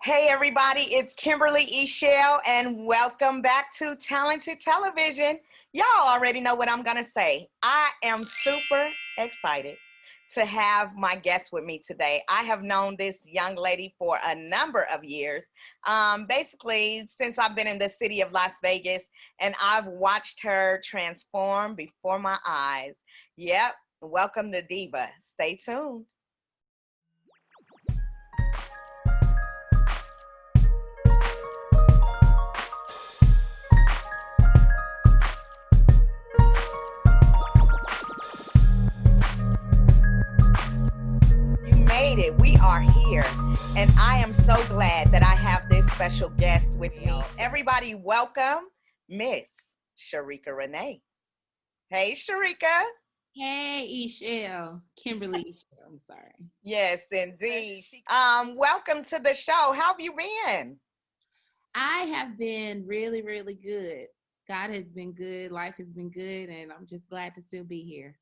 Hey everybody, it's Kimberly Eichelle and welcome back to Talented Television. Y'all already know what I'm gonna say. I am super excited to have my guest with me today. I have known this young lady for a number of years, basically since I've been in the city of Las Vegas, and I've watched her transform before my eyes. Yep, welcome to Diva. Stay tuned. It. We are here, and I am so glad that I have this special guest with me. Everybody, welcome Miss Cherekia Renee. Hey, Cherekia. Hey, Eichelle. Kimberly Eichelle, I'm sorry. Yes, indeed. Welcome to the show. How have you been? I have been really, really good. God has been good. Life has been good, and I'm just glad to still be here.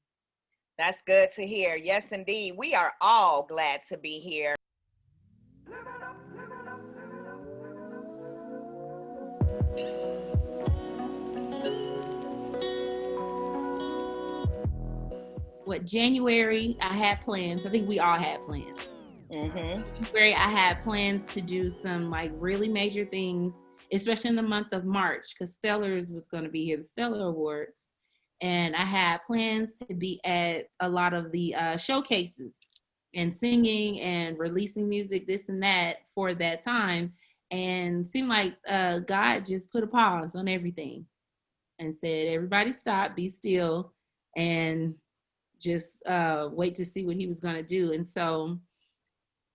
That's good to hear. Yes, indeed. We are all glad to be here. January, I had plans. I think we all had plans. January, I had plans to do some really major things, especially in the month of March, because Stellars was going to be here, the Stellar Awards. And I had plans to be at a lot of the showcases and singing and releasing music, this and that for that time. And seemed like God just put a pause on everything and said, everybody stop, be still, and just wait to see what he was going to do. And so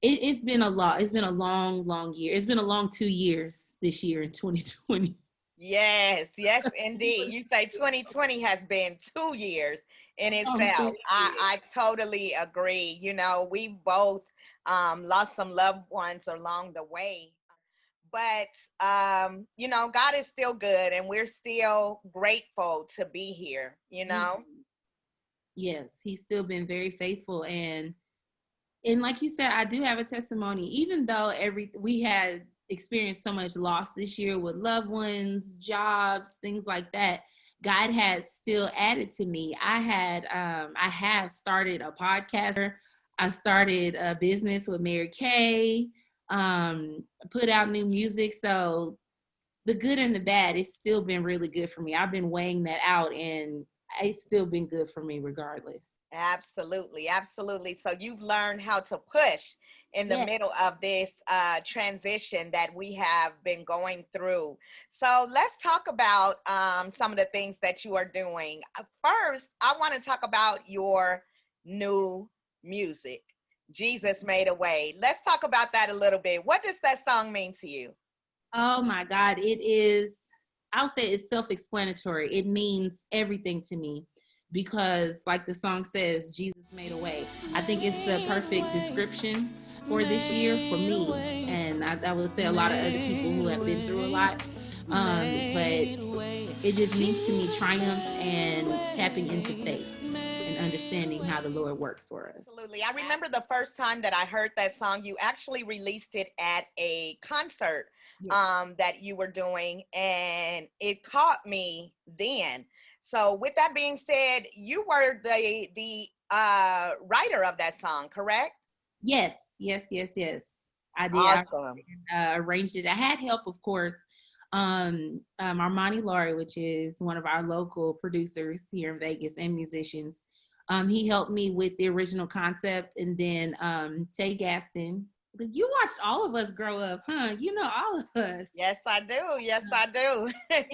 it's been a lot. It's been a long, long year. It's been a long 2 years this year in 2020. Yes, indeed. You say 2020 has been 2 years in itself. I totally agree. You know, we both lost some loved ones along the way. But, you know, God is still good, and we're still grateful to be here, you know? Yes, he's still been very faithful. And like you said, I do have a testimony, even though we had experienced so much loss this year with loved ones, jobs, things like that. God had still added to me. I have started a podcast. I started a business with Mary Kay, put out new music. So the good and the bad, it's still been really good for me. I've been weighing that out, and it's still been good for me regardless. Absolutely. So you've learned how to push in the middle of this transition that we have been going through. So let's talk about some of the things that you are doing. First, I want to talk about your new music, Jesus Made a Way. Let's talk about that a little bit. What does that song mean to you? Oh my God, I'll say it's self-explanatory. It means everything to me because, like the song says, Jesus made a way. I think it's the perfect description for this year for me. And I would say a lot of other people who have been through a lot. But it just means to me triumph and tapping into faith and understanding how the Lord works for us. Absolutely. I remember the first time that I heard that song, you actually released it at a concert that you were doing, and it caught me then. So with that being said, you were the writer of that song, correct? Yes. I did. Awesome. I arranged it. I had help, of course. Armani Laurie, which is one of our local producers here in Vegas and musicians. He helped me with the original concept, and then Tay Gaston. You watched all of us grow up, huh? You know all of us. Yes, I do. And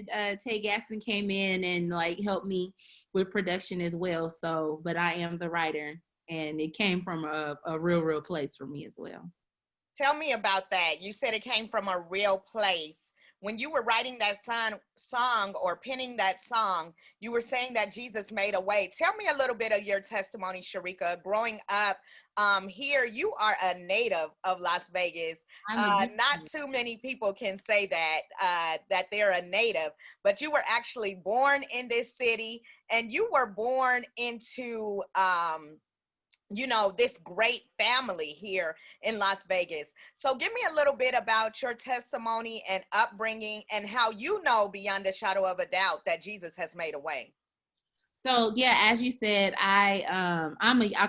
then Tay Gaston came in and helped me with production as well. So, but I am the writer, and it came from a real place for me as well. Tell me about that. You said it came from a real place. When you were writing that song or penning that song, you were saying that Jesus made a way. Tell me a little bit of your testimony, Cherekia. Growing up here, you are a native of Las Vegas. Not too many people can say that they're a native, but you were actually born in this city, and you were born into this great family here in Las Vegas. So give me a little bit about your testimony and upbringing and how you know beyond a shadow of a doubt that Jesus has made a way. So yeah, as you said, I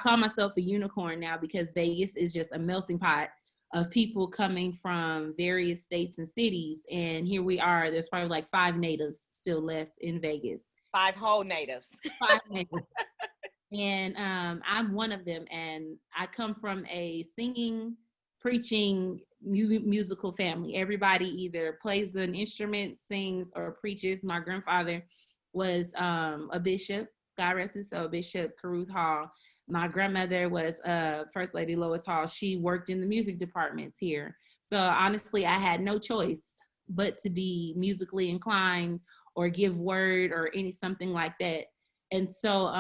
call myself a unicorn now because Vegas is just a melting pot of people coming from various states and cities. And here we are. There's probably like 5 natives still left in Vegas. 5 whole natives. 5 natives. And I'm one of them. And I come from a singing, preaching, musical family. Everybody either plays an instrument, sings, or preaches. My grandfather was a bishop, God rest his soul, Bishop Caruth Hall. My grandmother was First Lady Lois Hall. She worked in the music departments here. So honestly, I had no choice but to be musically inclined or give word or something like that. And so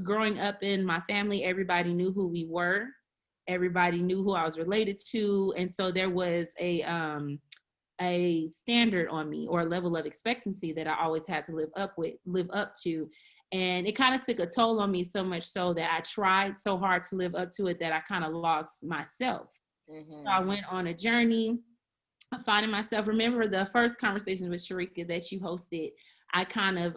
growing up in my family, everybody knew who we were. Everybody knew who I was related to. And so there was a standard on me or a level of expectancy that I always had to live up to. And it kind of took a toll on me, so much so that I tried so hard to live up to it that I kind of lost myself. Mm-hmm. So I went on a journey of finding myself. Remember the first conversation with Cherekia that you hosted, I kind of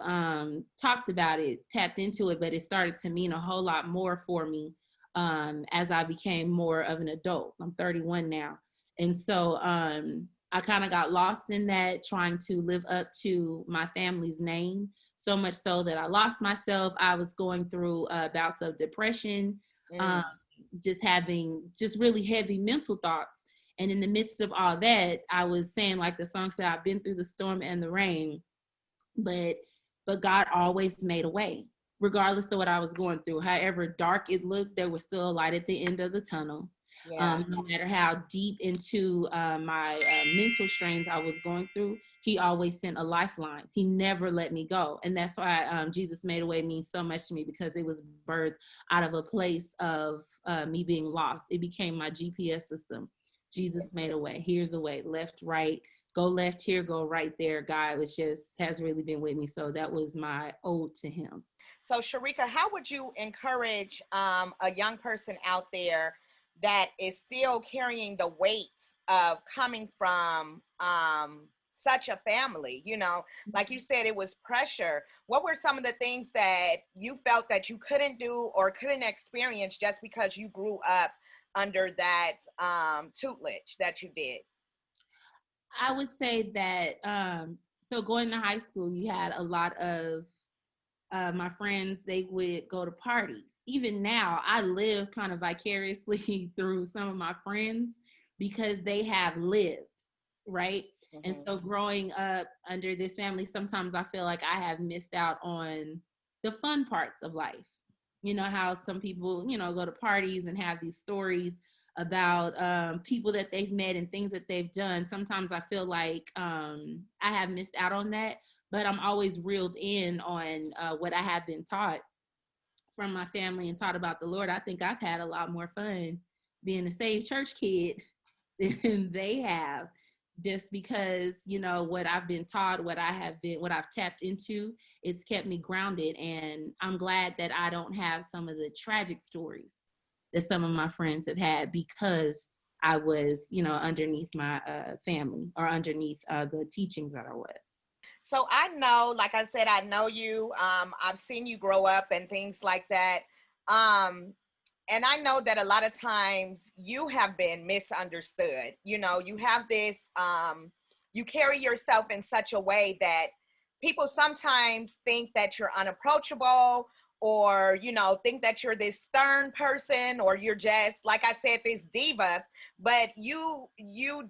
talked about it, tapped into it, but it started to mean a whole lot more for me as I became more of an adult. I'm 31 now. And so I kind of got lost in that, trying to live up to my family's name, so much so that I lost myself. I was going through bouts of depression, just having just really heavy mental thoughts. And in the midst of all that, I was saying, like the song said, I've been through the storm and the rain, but God always made a way, regardless of what I was going through. However dark it looked, there was still a light at the end of the tunnel. Yeah. No matter how deep into my mental strains I was going through, he always sent a lifeline. He never let me go. And that's why Jesus Made a Way means so much to me, because it was birthed out of a place of me being lost. It became my GPS system. Jesus made a way. Here's a way. Left, right. Go left here, go right there. God has really been with me. So that was my ode to him. So Cherekia, how would you encourage a young person out there that is still carrying the weight of coming from such a family? Like you said, it was pressure. What were some of the things that you felt that you couldn't do or couldn't experience just because you grew up under that tutelage that you did? I would say that, so going to high school, you had a lot of my friends, they would go to parties. Even now, I live kind of vicariously through some of my friends because they have lived, right? Mm-hmm. And so growing up under this family, sometimes I feel like I have missed out on the fun parts of life. You know how some people, go to parties and have these stories about people that they've met and things that they've done. Sometimes I feel like I have missed out on that, but I'm always reeled in on what I have been taught from my family and taught about the Lord. I think I've had a lot more fun being a saved church kid than they have, just because, what I've been taught, what I've tapped into, it's kept me grounded. And I'm glad that I don't have some of the tragic stories that some of my friends have had because I was, underneath my family or underneath the teachings that I was. So I know, like I said, I know you. I've seen you grow up and things like that. And I know that a lot of times you have been misunderstood. You have this, you carry yourself in such a way that people sometimes think that you're unapproachable, or, think that you're this stern person, or you're just, like I said, this diva, but you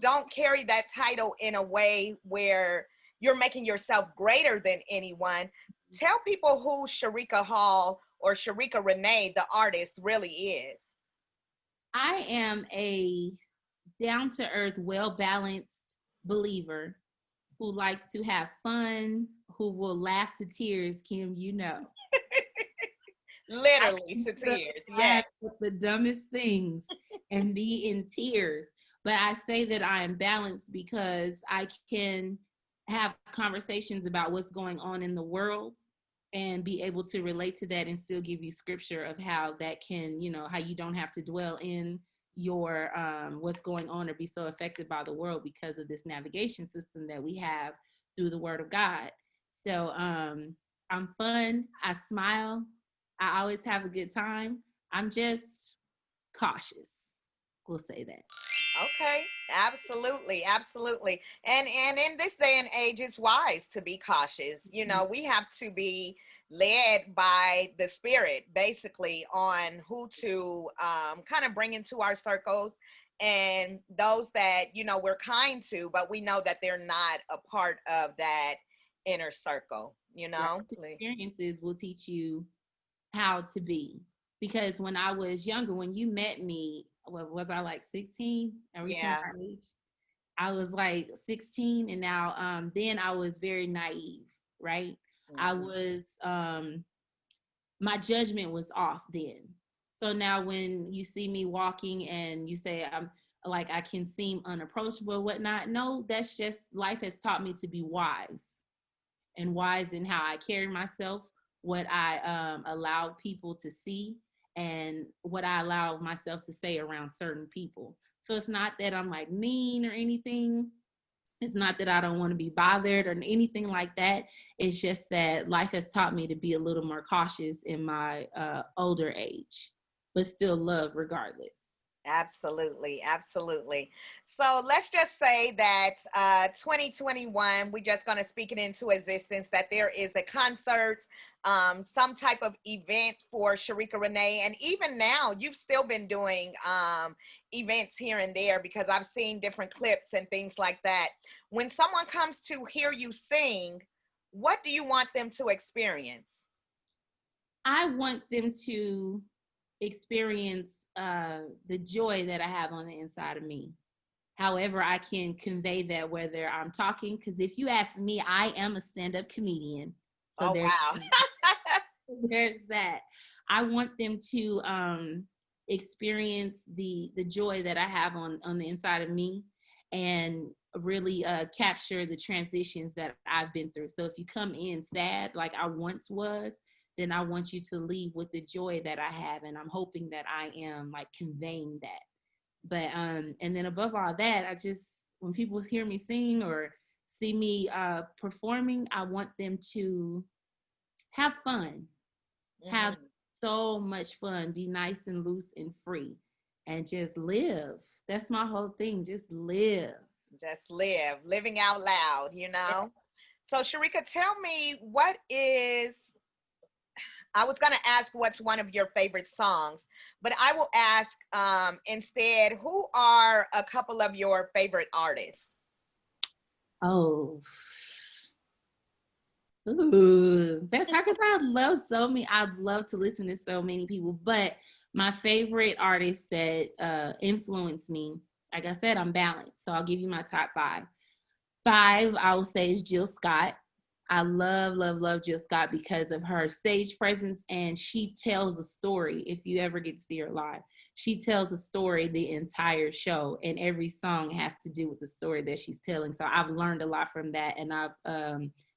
don't carry that title in a way where you're making yourself greater than anyone. Tell people who Cherekia Hall or Cherekia Renee, the artist, really is. I am a down-to-earth, well-balanced believer who likes to have fun, who will laugh to tears, Kim, Literally to tears, yeah. The dumbest things and be in tears. But I say that I am balanced because I can have conversations about what's going on in the world and be able to relate to that and still give you scripture of how that can, how you don't have to dwell in your what's going on or be so affected by the world because of this navigation system that we have through the word of God. So I'm fun. I smile. I always have a good time. I'm just cautious. We'll say that. Okay, absolutely, absolutely. And in this day and age, it's wise to be cautious. We have to be led by the spirit, basically, on who to kind of bring into our circles and those that we're kind to, but we know that they're not a part of that inner circle. Right. Experiences will teach you how to be. Because when I was younger, when you met me, what was I, like 16? Are we showing our age? I was like 16, and now then I was very naive, right? Mm-hmm. I was my judgment was off then. So now when you see me walking and you say I'm like I can seem unapproachable or whatnot, no, that's just life has taught me to be wise and wise in how I carry myself, what I allow people to see, and what I allow myself to say around certain people. So it's not that I'm like mean or anything. It's not that I don't want to be bothered or anything like that. It's just that life has taught me to be a little more cautious in my older age, but still love regardless. Absolutely, absolutely. So let's just say that 2021, we're just going to speak it into existence that there is a concert, some type of event for Cherekia Renee. And even now, you've still been doing events here and there because I've seen different clips and things like that. When someone comes to hear you sing, what do you want them to experience? I want them to experience the joy that I have on the inside of me. However, I can convey that whether I'm talking, because if you ask me, I am a stand-up comedian. So oh, wow. there's that. I want them to experience the joy that I have on the inside of me, and really capture the transitions that I've been through. So if you come in sad like I once was, then I want you to leave with the joy that I have, and I'm hoping that I am like conveying that. But and then above all that, I just, when people hear me sing or see me performing, I want them to have fun, have so much fun, be nice and loose and free, and just live. That's my whole thing. Just live. Just live, living out loud. So Cherekia, tell me I was going to ask what's one of your favorite songs, but I will ask instead, who are a couple of your favorite artists? Oh, ooh, that's hard because I'd love to listen to so many people, but my favorite artist that influenced me, like I said, I'm balanced. So I'll give you my top five. Five, I will say, is Jill Scott. I love, love, love Jill Scott because of her stage presence, and she tells a story. If you ever get to see her live, she tells a story the entire show, and every song has to do with the story that she's telling. So I've learned a lot from that, and I've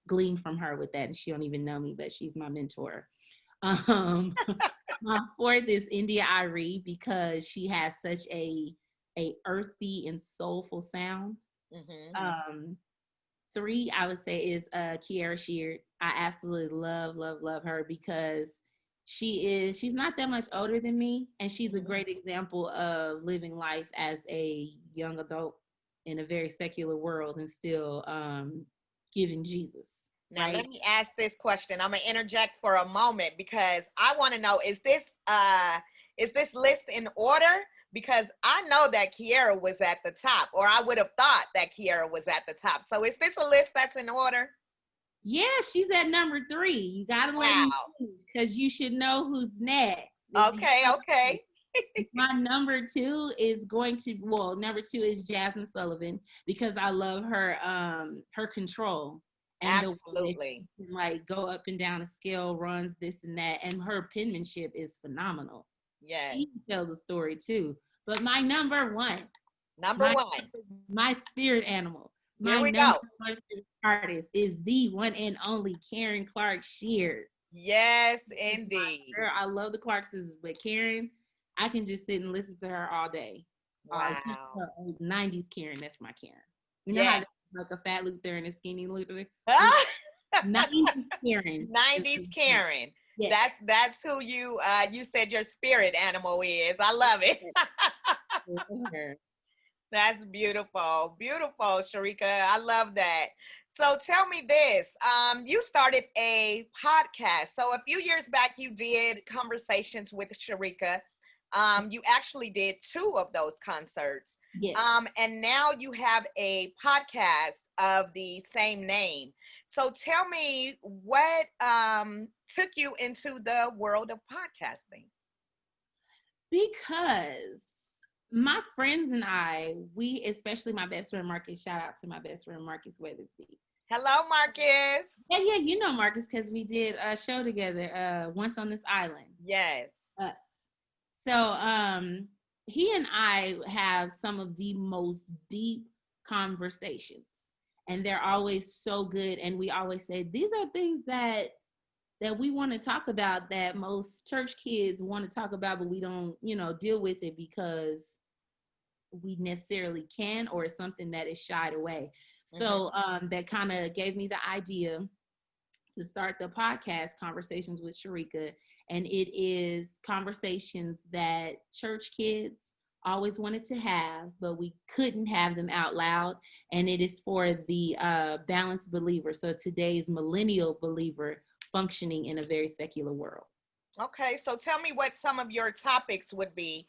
gleaned from her with that. And she don't even know me, but she's my mentor. My fourth is India Arie because she has such a earthy and soulful sound. Mm-hmm. Three, I would say, is Kiara Sheard. I absolutely love, love, love her because she's not that much older than me, and she's a great example of living life as a young adult in a very secular world and still giving Jesus. Now, right? let me ask this question. I'm gonna interject for a moment because I want to know: is this list in order? Because I know that Kiara was at the top, or I would have thought that Kiara was at the top. So, is this a list that's in order? Yeah, she's at number 3. You gotta let me because you should know who's next. Okay. My number 2 is number 2 is Jasmine Sullivan because I love her her control. And absolutely, the way she can, go up and down a scale, runs this and that, and her penmanship is phenomenal. Yeah, she tells a story too. But my number one, my spirit animal, my number one artist is the one and only Karen Clark Sheard. Yes, She's my indeed. girl. I love the Clarksons, but Karen, I can just sit and listen to her all day. Especially Wow. her old 90s Karen. That's my Karen. You know how Yeah. there's like a fat Luther and a skinny Luther? This 90s Karen. 90s Karen. Yes. That's who you said your spirit animal is. I love it. Her. That's beautiful. Beautiful, Cherekia. I love that. So tell me this. You started a podcast. So a few years back you did conversations with Cherekia. You actually did two of those concerts. Yes. And now you have a podcast of the same name. So tell me what took you into the world of podcasting? Because my friends and I, we, especially my best friend Marcus, shout out to my best friend Marcus Weathersby. Hello, Marcus. Yeah, you know Marcus because we did a show together once on this island. Yes. Us. So he and I have some of the most deep conversations. And they're always so good. And we always say these are things that we want to talk about that most church kids want to talk about, but we don't, deal with it because we necessarily can, or it's something that is shied away. So that kind of gave me the idea to start the podcast Conversations with Cherekia. And it is conversations that church kids always wanted to have, but we couldn't have them out loud. And it is for the balanced believer. So today's millennial believer functioning in a very secular world. Okay, so tell me what some of your topics would be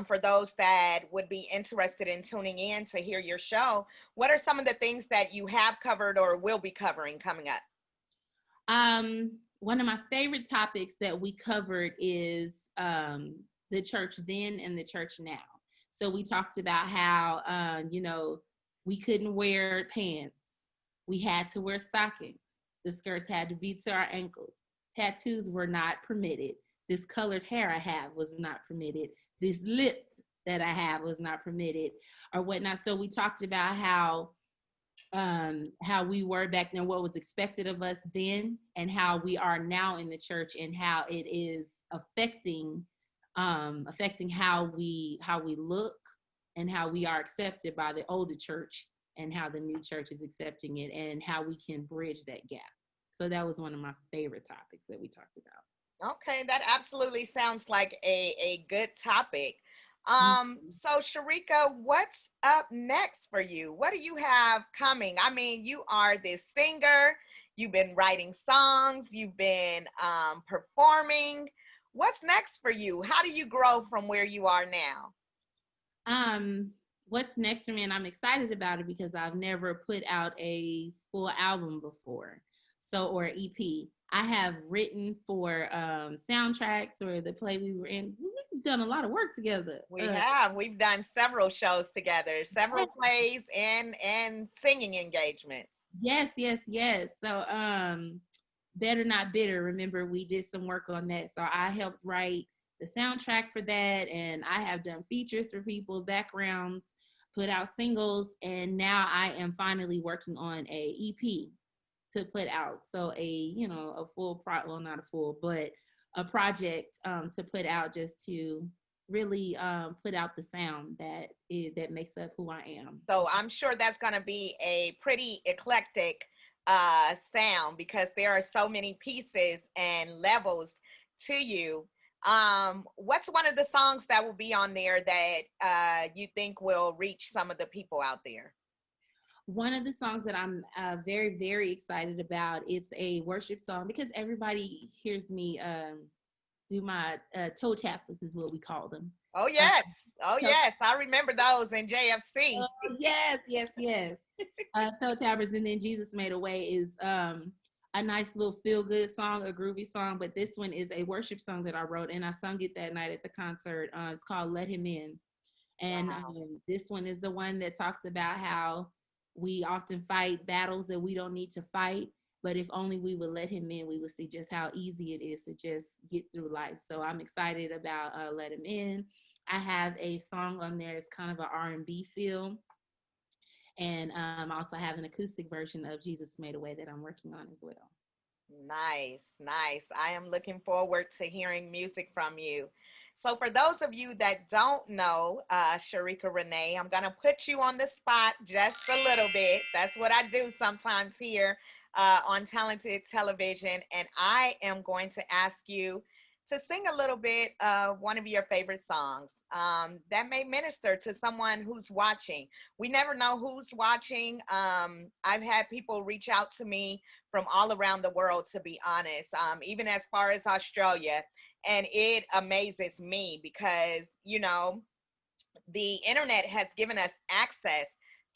for those that would be interested in tuning in to hear your show. What are some of the things that you have covered or will be covering coming up? One of my favorite topics that we covered is the church then and the church now. So we talked about how, we couldn't wear pants. We had to wear stockings. The skirts had to be to our ankles. Tattoos were not permitted. This colored hair I have was not permitted. This lip that I have was not permitted, or whatnot. So we talked about how we were back then, what was expected of us then, and how we are now in the church, and how it is affecting how we look and how we are accepted by the older church, and how the new church is accepting it, and how we can bridge that gap. So that was one of my favorite topics that we talked about. Okay, that absolutely sounds like a good topic. So Cherekia, what's up next for you? What do you have coming? I mean, you are this singer, you've been writing songs, you've been performing. What's next for you? How do you grow from where you are now? What's next for me, and I'm excited about it because I've never put out a full album before, or EP. I have written for soundtracks or the play we were in. We've done a lot of work together. We've done several shows together, several plays and singing engagements. Yes. So Better Not Bitter, remember we did some work on that. So I helped write the soundtrack for that, and I have done features for people, backgrounds, put out singles, and now I am finally working on a EP to put out. So a full well, not a full, but a project to put out, just to really put out the sound that makes up who I am. So I'm sure that's going to be a pretty eclectic sound, because there are so many pieces and levels to you. What's one of the songs that will be on there that you think will reach some of the people out there? One of the songs that I'm very, very excited about is a worship song, because everybody hears me do my toe tappers, is what we call them. Oh, yes. Yes. I remember those in JFC. Yes. Toe tappers. And then Jesus Made a Way is a nice little feel-good song, a groovy song. But this one is a worship song that I wrote, and I sung it that night at the concert. It's called Let Him In. And this one is the one that talks about how we often fight battles that we don't need to fight, but if only we would let him in, we would see just how easy it is to just get through life. So I'm excited about Let Him In. I have a song on there. It's kind of an R&B feel. And I also have an acoustic version of Jesus Made a Way that I'm working on as well. Nice, nice. I am looking forward to hearing music from you. So, for those of you that don't know Cherekia Renee, I'm going to put you on the spot just a little bit. That's what I do sometimes here on Talented Television. And I am going to ask you to sing a little bit of one of your favorite songs that may minister to someone who's watching. We never know who's watching. I've had people reach out to me from all around the world, to be honest, even as far as Australia. And it amazes me because, the internet has given us access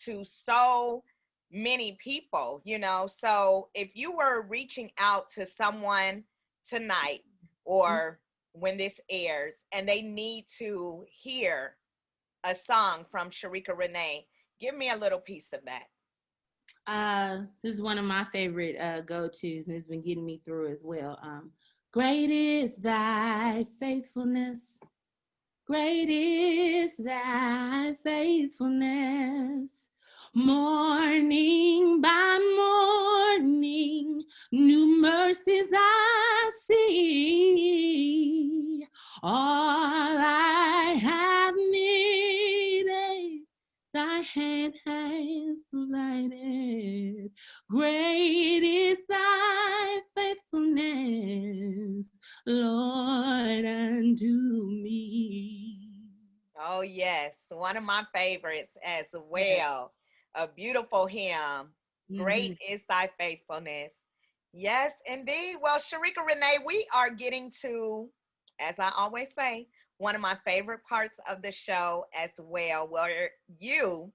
to so many people, So if you were reaching out to someone tonight or when this airs and they need to hear a song from Cherekia Renee, give me a little piece of that. This is one of my favorite go-tos, and it's been getting me through as well. Great is thy faithfulness. Great is thy faithfulness. Morning by morning, new mercies I see. All I have needed, thy hand has provided. Great is thy faithfulness, Lord, unto me. Oh, yes. One of my favorites as well. A beautiful hymn. Great is thy faithfulness. Yes, indeed. Well, Cherekia Renee, we are getting to, as I always say, one of my favorite parts of the show as well, where you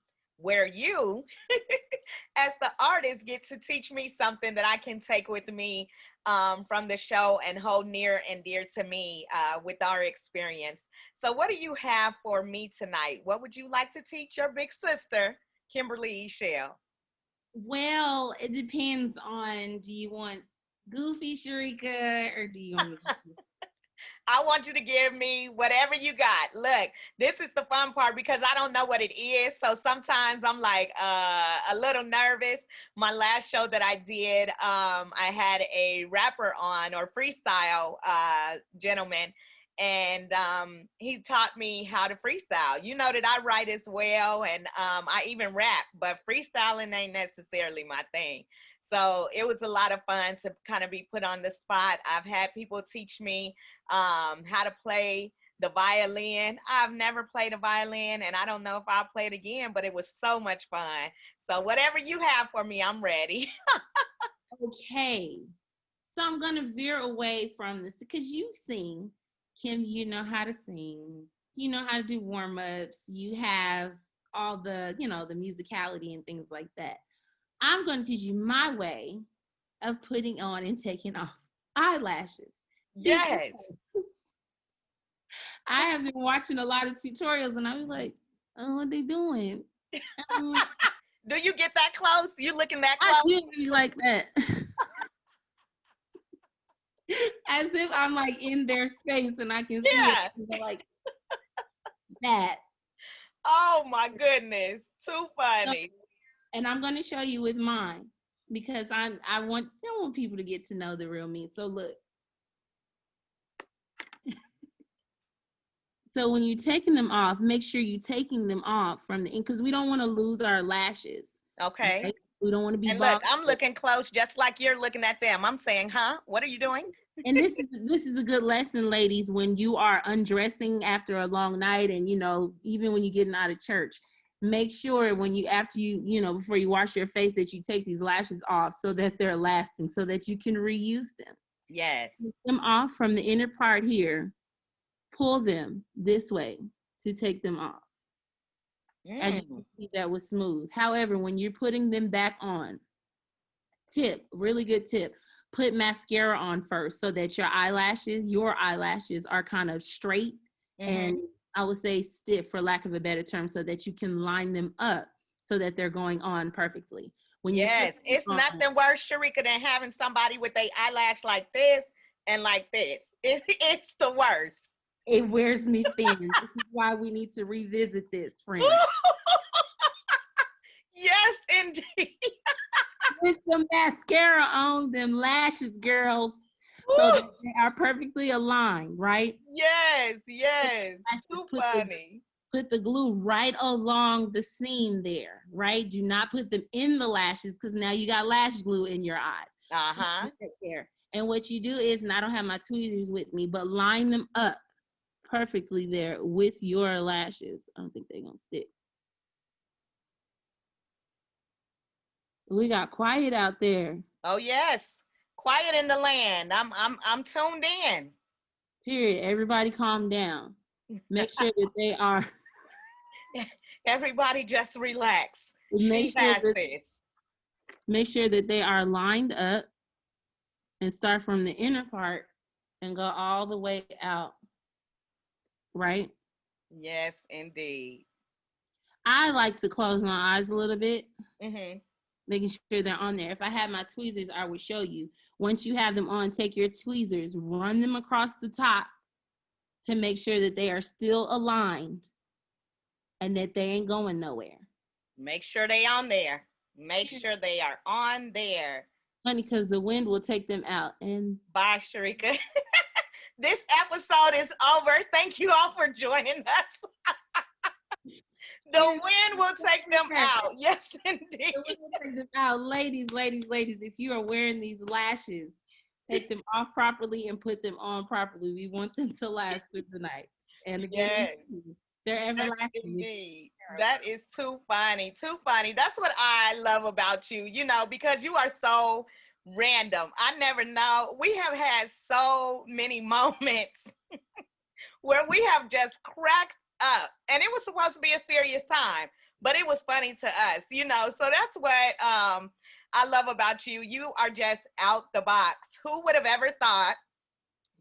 as the artist get to teach me something that I can take with me from the show and hold near and dear to me with our experience. So what do you have for me tonight? What would you like to teach your big sister, Kimberly Eichelle? Well, it depends on, do you want goofy Cherekia or do you want me to I want you to give me whatever you got. Look, this is the fun part because I don't know what it is. So sometimes I'm like a little nervous. My last show that I did, I had a rapper on or freestyle gentleman. And he taught me how to freestyle. You know that I write as well, and I even rap, but freestyling ain't necessarily my thing. So it was a lot of fun to kind of be put on the spot. I've had people teach me how to play the violin. I've never played a violin, and I don't know if I'll play it again, but it was so much fun. So whatever you have for me, I'm ready. Okay. So I'm going to veer away from this because you sing. Kim, you know how to sing. You know how to do warm-ups. You have all the, the musicality and things like that. I'm going to teach you my way of putting on and taking off eyelashes. Yes. I have been watching a lot of tutorials and I was like, oh, what they doing? Do you get that close? You looking that close? I do be like that. As if I'm like in their space and I can see it like that. Oh my goodness. Too funny. And I'm going to show you with mine because I want people to get to know the real me. So look. So when you're taking them off, make sure you're taking them off from the end because we don't want to lose our lashes. Okay. Right? We don't want to be. And look, I'm looking close, just like you're looking at them. I'm saying, huh? What are you doing? And this is a good lesson, ladies, when you are undressing after a long night, and even when you're getting out of church, make sure after you before you wash your face that you take these lashes off so that they're lasting, so that you can reuse them. Yes. Take them off from the inner part here. Pull them this way to take them off. As you can see, that was smooth. However, when you're putting them back on, really good tip, put mascara on first so that your eyelashes are kind of straight and I would say stiff, for lack of a better term, so that you can line them up so that they're going on perfectly. It's nothing worse, Cherekia, than having somebody with their eyelash like this and like this. It's the worst. It wears me thin. This is why we need to revisit this, friend. Yes, indeed. Put some mascara on them lashes, girls, so that they are perfectly aligned, right? Yes, yes. Lashes, Too funny. put the glue right along the seam there, right? Do not put them in the lashes because now you got lash glue in your eyes. Uh-huh. Right there. And what you do is, and I don't have my tweezers with me, but line them up perfectly there with your lashes. I don't think they're gonna stick. We got quiet out there. Oh yes. Quiet in the land. I'm tuned in. Period. Everybody calm down. Make sure that they are Everybody just relax. make She sure has that this. make sure that they are lined up and start from the inner part and go all the way out. Right? Yes, indeed. I like to close my eyes a little bit, Mm-hmm. making sure they're on there. If I had my tweezers, I would show you. Once you have them on, take your tweezers, run them across the top to make sure that they are still aligned and that they ain't going nowhere. Make sure they on there. Make sure they are on there. Honey, because the wind will take them out. And Bye, Cherekia. This episode is over. Thank you all for joining us. The wind will take them out. Yes, indeed. The wind will take them out. Ladies, if you are wearing these lashes, take them off properly and put them on properly. We want them to last through the night. And again, Yes. they're Yes, everlasting. indeed. That is too funny. Too funny. That's what I love about you, because you are so random. I never know. We have had so many moments where we have just cracked up. And it was supposed to be a serious time, but it was funny to us, So that's what I love about you. You are just out the box. Who would have ever thought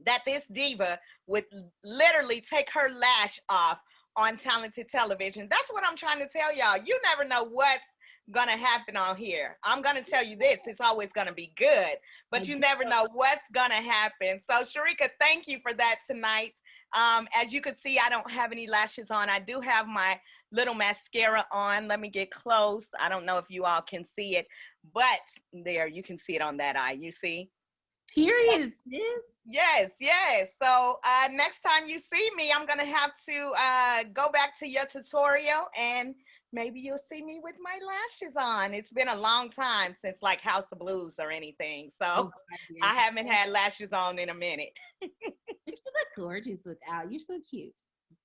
that this diva would literally take her lash off on talented television? That's what I'm trying to tell y'all. You never know what's gonna happen on here. I'm gonna tell you this, it's always gonna be good, but you never know what's gonna happen. So Cherekia, thank you for that tonight. As you can see, I don't have any lashes on. I do have my little mascara on. Let me get close. I don't know if you all can see it, but there, you can see it on that eye. You see? Period. Yes. So next time you see me, I'm gonna have to go back to your tutorial, and maybe you'll see me with my lashes on. It's been a long time since like House of Blues or anything, so I haven't had lashes on in a minute. You look gorgeous without. You're so cute.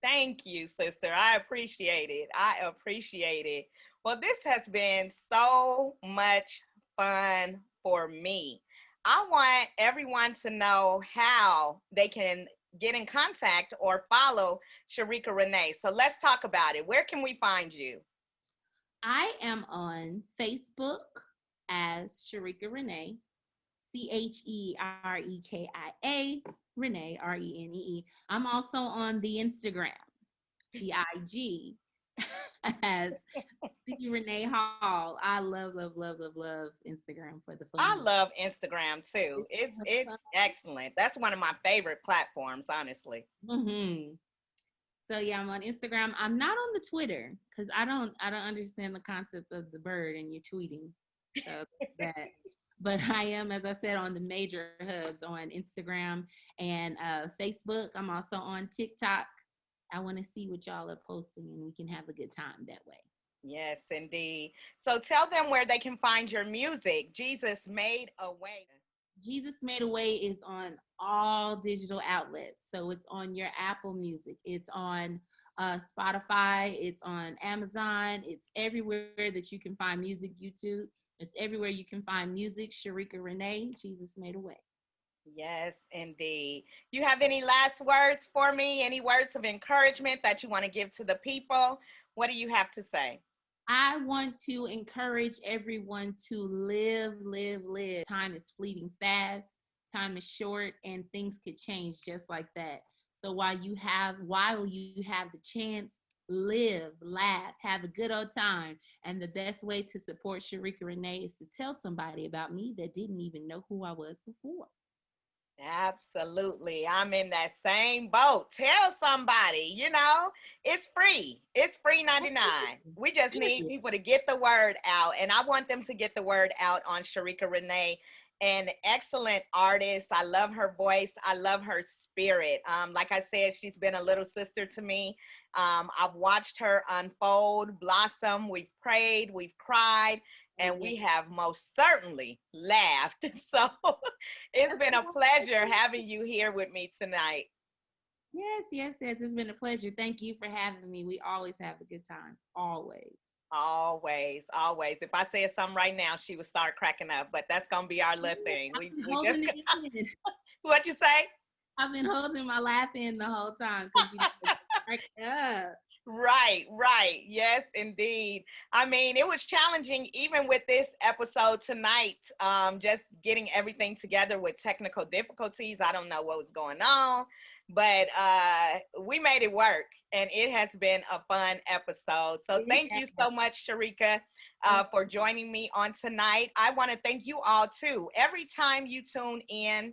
Thank you, sister. I appreciate it. Well, this has been so much fun for me. I want everyone to know how they can get in contact or follow Cherekia Renee. So let's talk about it. Where can we find you? I am on Facebook as Cherekia Renee, CherekiA, Renee, Renee. I'm also on the Instagram, the IG, as C. Renee Hall. I love Instagram for the fun. I love Instagram too. It's excellent. That's one of my favorite platforms, honestly. Mm-hmm. So yeah, I'm on Instagram. I'm not on the Twitter because I don't understand the concept of the bird and you're tweeting. So that's that. But I am, as I said, on the major hubs on Instagram and Facebook. I'm also on TikTok. I want to see what y'all are posting and we can have a good time that way. Yes, indeed. So tell them where they can find your music. Jesus Made a Way. Jesus Made a Way is on all digital outlets. So it's on your Apple Music. It's on Spotify. It's on Amazon. It's everywhere that you can find music, YouTube. It's everywhere you can find music. Cherekia Renee, Jesus Made a Way. Yes, indeed. You have any last words for me? Any words of encouragement that you want to give to the people? What do you have to say? I want to encourage everyone to live. Time is fleeting fast. Time is short and things could change just like that. So while you have the chance, live, laugh, have a good old time. And the best way to support Cherekia Renee is to tell somebody about me that didn't even know who I was before. Absolutely. I'm in that same boat. Tell somebody, it's free. It's free 99. We just need people to get the word out. And I want them to get the word out on Cherekia Renee, an excellent artist. I love her voice. I love her spirit. Like I said, she's been a little sister to me. I've watched her unfold, blossom. We've prayed, we've cried, and we have most certainly laughed. So it's been a pleasure having you here with me tonight. Yes. It's been a pleasure. Thank you for having me. We always have a good time. Always. If I said something right now, she would start cracking up, but that's going to be our little thing. What'd you say? I've been holding my laugh in the whole time because you crack up. Right. Yes, indeed. I mean, it was challenging even with this episode tonight, just getting everything together with technical difficulties. I don't know what was going on, but we made it work, and it has been a fun episode. So thank you so much, Cherekia, for joining me on tonight. I want to thank you all, too. Every time you tune in,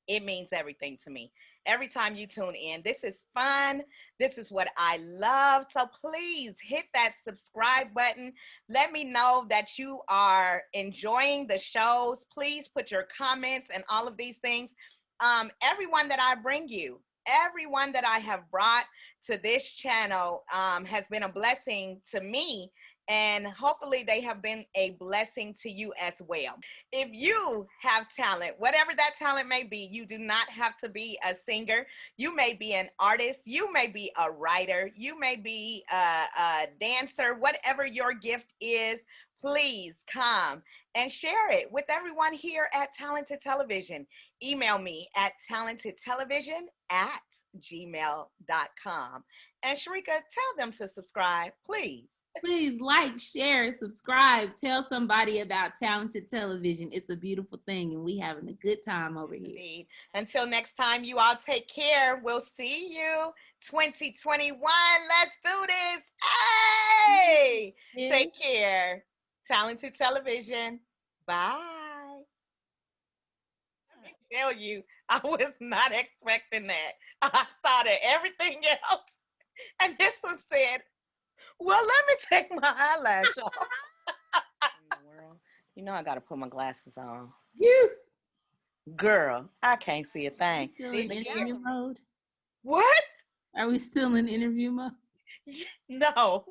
it means everything to me. Every time you tune in, this is fun. This is what I love. So please hit that subscribe button. Let me know that you are enjoying the shows. Please put your comments and all of these things. Everyone that I bring you, everyone that I have brought to this channel has been a blessing to me. And hopefully they have been a blessing to you as well. If you have talent, whatever that talent may be, you do not have to be a singer. You may be an artist. You may be a writer. You may be a dancer. Whatever your gift is, please come and share it with everyone here at Talented Television. Email me at talentedtelevision@gmail.com. And Cherekia, tell them to subscribe, please. Please like, share, subscribe. Tell somebody about Talented Television. It's a beautiful thing, and we having a good time over here. Indeed. Until next time, you all take care. We'll see you 2021. Let's do this. Hey! Yes. Take care. Talented Television. Bye. Let me tell you, I was not expecting that. I thought of everything else. And this one said, well, let me take my eyelash off. In the world, I got to put my glasses on. Yes. Girl, I can't see a thing. Still in interview mode? What? Are we still in interview mode? No,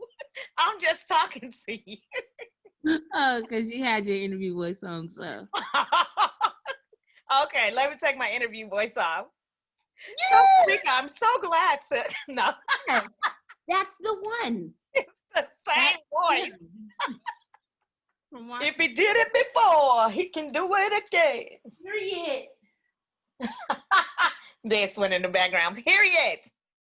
I'm just talking to you. Oh, because you had your interview voice on, so. Okay, let me take my interview voice off. Yeah. I'm so glad to. No. Yes, that's the one. The same voice. If he did it before, he can do it again. Period. This one in the background. Period.